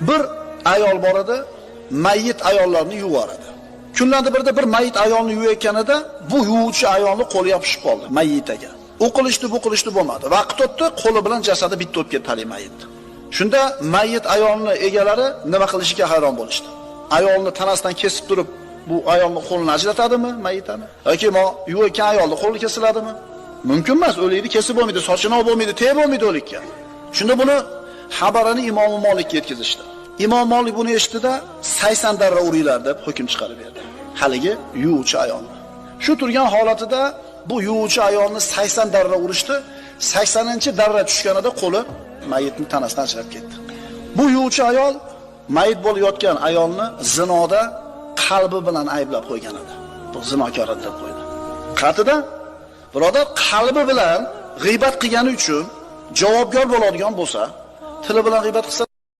Bir ayol bor edi, mayit ayollarni yuvar edi. Kunlardan birida bir mayit ayolni yuvayotganida bu yuvuvchi ayolning qo'li yopishib qoldi mayitaga. U qilishdi, bu qilishdi bo'lmadi. Vaqt o'tdi, qo'li bilan jasadi bitta o'tib ketdi hali mayit. Shunda mayit ayolning egalari nima qilishiga hayron bo'lishdi. Ayolni tanasidan kesib turib, bu ayolning qo'lini ajratadimi mayitani? Yoki yuvayotgan ayolning qo'li kesiladimi? Mumkin emas, o'likni kesib bo'lmaydi, sochini olib bo'lmaydi, teg bo'lmaydi o'likka. Shunda buni xabarini Imom Molikka yetkazishdi. Imom Molik buni eshitdi-da 80 darra uringlar deb hukm chiqarib berdi. Haligi yuvuvchi ayolni. Shu turgan holatida bu yuvuvchi ayolni 80 darra urishdi. 80-darra tushganida qo'li mayitning tanasidan ajrab ketdi. Bu yuvuvchi ayol mayit bo'lib yotgan ayolni zinoda qalbi bilan ayblab qo'ygan edi. Bu zinokor deb qo'ydi. Qatida birodar qalbi bilan g'iybat qilgani uchun javobgar bo'ladigan bo'lsa, tili bilan g'iybat qilsa